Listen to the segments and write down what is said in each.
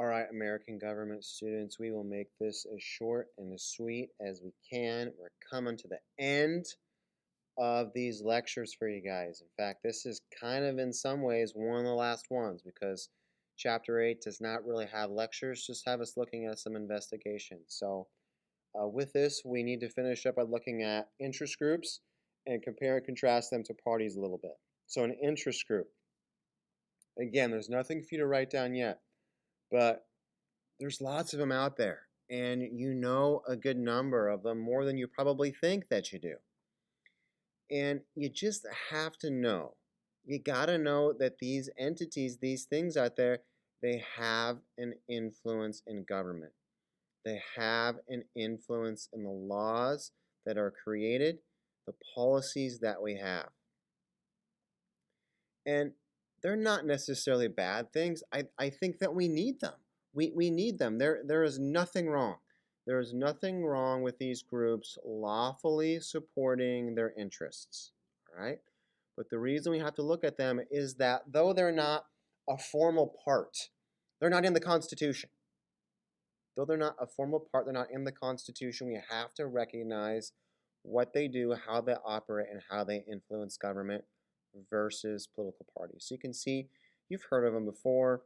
All right, American government students, we will make this as short and as sweet as we can. We're coming to the end of these lectures for you guys. In fact, this is kind of in some ways one of the last ones because Chapter 8 does not really have lectures, just have us looking at some investigations. So with this, we need to finish up by looking at interest groups and compare and contrast them to parties a little bit. So an interest group, again, there's nothing for you to write down yet, but there's lots of them out there, and you know a good number of them, more than you probably think that you do. And you just have to know. You got to know that these entities, these things out there, they have an influence in government. They have an influence in the laws that are created, the policies that we have. And they're not necessarily bad things. I think that we need them. We need them. There is nothing wrong. There is nothing wrong with these groups lawfully supporting their interests. All right? But the reason we have to look at them is that though they're not a formal part, they're not in the Constitution. Though they're not a formal part, they're not in the Constitution, we have to recognize what they do, how they operate, and how they influence government versus political parties. So you can see, you've heard of them before: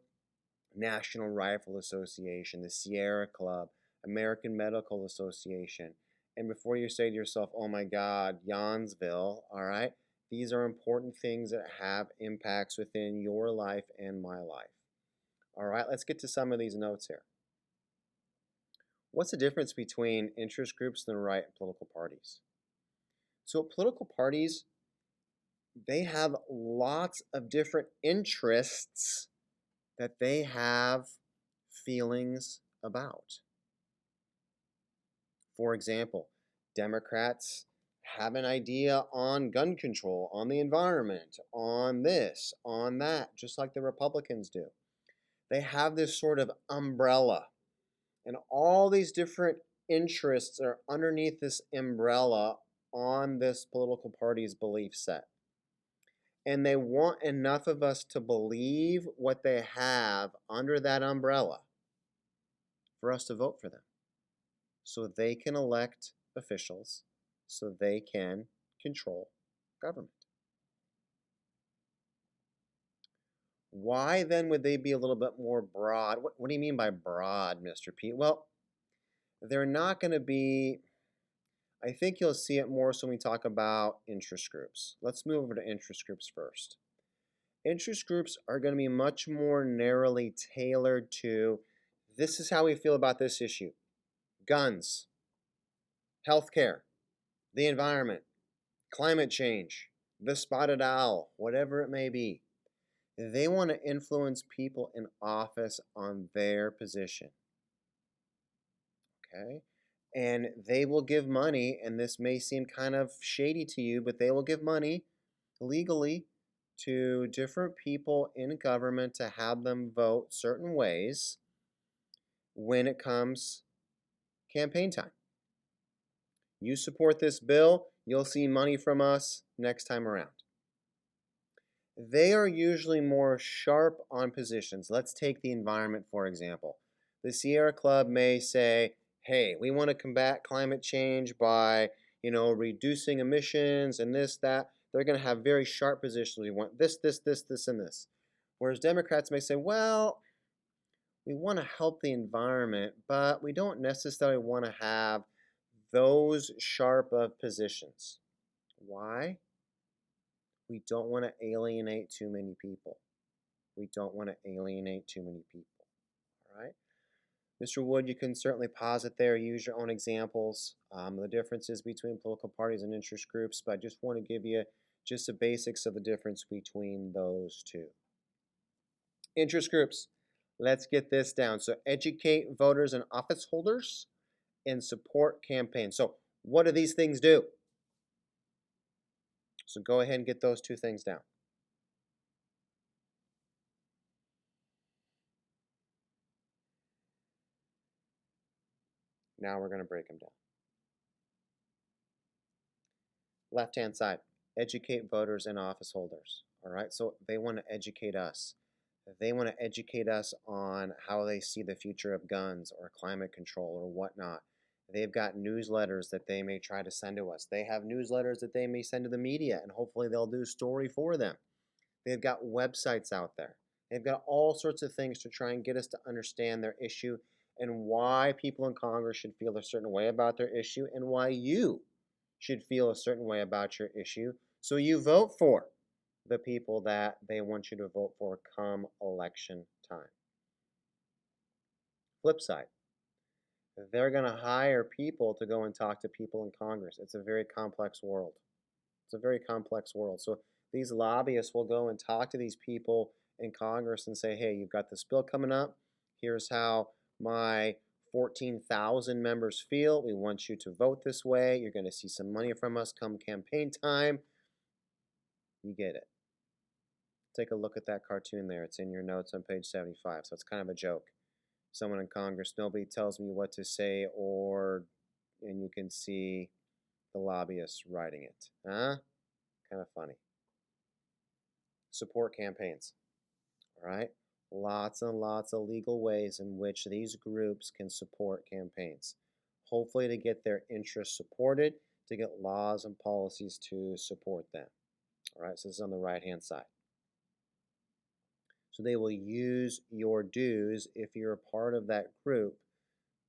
National Rifle Association, the Sierra Club, American Medical Association. And before you say to yourself, oh my God, Yawnsville, all right, these are important things that have impacts within your life and my life. All right, let's get to some of these notes here. What's the difference between interest groups on the right and political parties? So political parties, they have lots of different interests that they have feelings about. For example, Democrats have an idea on gun control, on the environment, on this, on that, just like the Republicans do. They have this sort of umbrella, and all these different interests are underneath this umbrella on this political party's belief set. And they want enough of us to believe what they have under that umbrella for us to vote for them, so they can elect officials, so they can control government. Why then would they be a little bit more broad? What do you mean by broad, Mr. Pete? Well, they're not going to be, I think you'll see it more so when we talk about interest groups. Let's move over to interest groups first. Interest groups are going to be much more narrowly tailored to, this is how we feel about this issue: guns, healthcare, the environment, climate change, the spotted owl, whatever it may be. They want to influence people in office on their position. Okay? And they will give money, and this may seem kind of shady to you, but they will give money legally to different people in government to have them vote certain ways when it comes campaign time. You support this bill, you'll see money from us next time around. They are usually more sharp on positions. Let's take the environment, for example. The Sierra Club may say, hey, we want to combat climate change by, reducing emissions and this, that. They're going to have very sharp positions. We want this, this, this, this, and this. Whereas Democrats may say, well, we want to help the environment, but we don't necessarily want to have those sharp of positions. Why? We don't want to alienate too many people. We don't want to alienate too many people. All right? Mr. Wood, you can certainly pause it there, use your own examples, the differences between political parties and interest groups, but I just want to give you just the basics of the difference between those two. Interest groups. Let's get this down. So educate voters and office holders and support campaigns. So what do these things do? So go ahead and get those two things down. Now we're going to break them down. Left-hand side, educate voters and office holders. All right, so they want to educate us. They want to educate us on how they see the future of guns or climate control or whatnot. They've got newsletters that they may try to send to us. They have newsletters that they may send to the media, and hopefully they'll do a story for them. They've got websites out there. They've got all sorts of things to try and get us to understand their issue and why people in Congress should feel a certain way about their issue and why you should feel a certain way about your issue. So you vote for the people that they want you to vote for come election time. Flip side, they're going to hire people to go and talk to people in Congress. It's a very complex world. It's a very complex world. So these lobbyists will go and talk to these people in Congress and say, hey, you've got this bill coming up. Here's how my 14,000 members feel. We want you to vote this way. You're going to see some money from us come campaign time. You get it. Take a look at that cartoon there. It's in your notes on page 75. So it's kind of a joke. Someone in Congress, nobody tells me what to say, and you can see the lobbyists writing it. Huh? Kind of funny. Support campaigns. All right? Lots and lots of legal ways in which these groups can support campaigns. Hopefully to get their interests supported, to get laws and policies to support them. All right, so this is on the right-hand side. So they will use your dues, if you're a part of that group,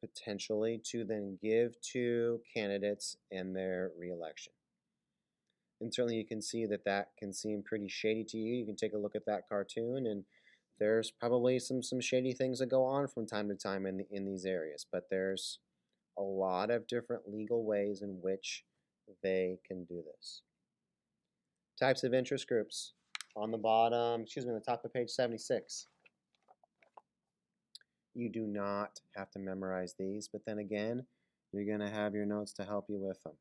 potentially to then give to candidates in their reelection. And certainly you can see that that can seem pretty shady to you. You can take a look at that cartoon, and there's probably some shady things that go on from time to time in these areas. But there's a lot of different legal ways in which they can do this. Types of interest groups. On the bottom, on the top of page 76. You do not have to memorize these, but then again, you're going to have your notes to help you with them.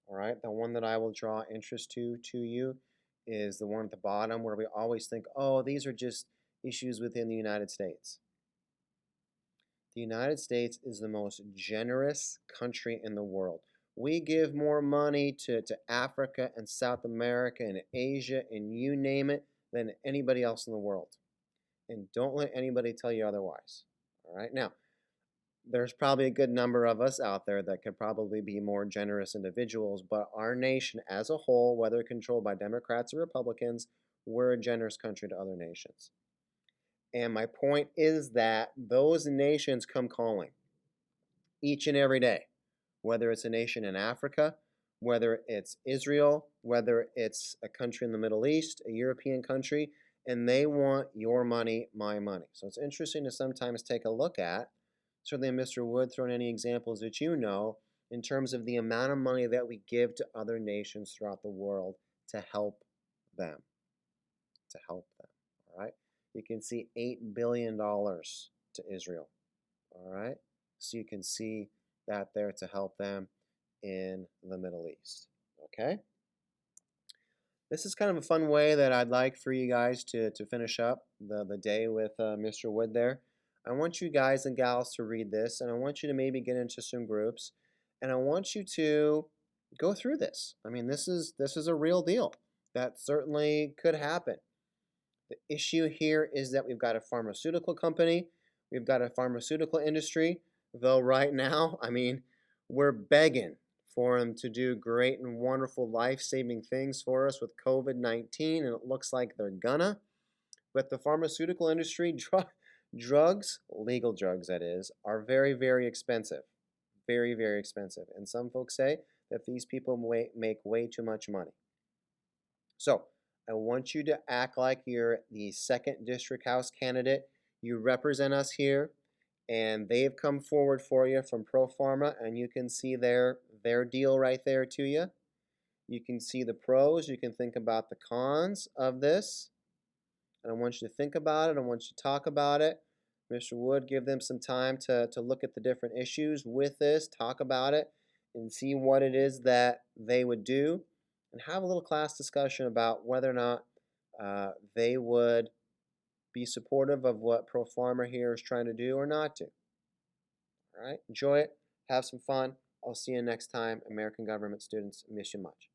All right, the one that I will draw interest to you is the one at the bottom where we always think, oh, these are just issues within the United States. The United States is the most generous country in the world. We give more money to Africa and South America and Asia and you name it than anybody else in the world. And don't let anybody tell you otherwise. All right. Now, there's probably a good number of us out there that could probably be more generous individuals, but our nation as a whole, whether controlled by Democrats or Republicans, we're a generous country to other nations. And my point is that those nations come calling each and every day, whether it's a nation in Africa, whether it's Israel, whether it's a country in the Middle East, a European country, and they want your money, my money. So it's interesting to sometimes take a look at, certainly Mr. Wood, throw in any examples that you know, in terms of the amount of money that we give to other nations throughout the world to help them. To help them, all right? You can see $8 billion to Israel, all right? So you can see that there to help them in the Middle East, okay? This is kind of a fun way that I'd like for you guys to finish up the day with Mr. Wood there. I want you guys and gals to read this, and I want you to maybe get into some groups, and I want you to go through this. I mean, this is a real deal. That certainly could happen. The issue here is that we've got a pharmaceutical company, we've got a pharmaceutical industry, though right now, I mean, we're begging for them to do great and wonderful life-saving things for us with COVID-19, and it looks like they're gonna. But the pharmaceutical industry, drugs, legal drugs that is, are very, very expensive. Very, very expensive. And some folks say that these people make way too much money. So I want you to act like you're the 2nd District House candidate. You represent us here, and they've come forward for you from Pro Pharma, and you can see their deal right there to you. You can see the pros. You can think about the cons of this. And I want you to think about it. I want you to talk about it. Mr. Wood, give them some time to look at the different issues with this, talk about it, and see what it is that they would do, and have a little class discussion about whether or not they would be supportive of what Pro Pharma here is trying to do or not do. All right, enjoy it, have some fun. I'll see you next time. American government students, miss you much.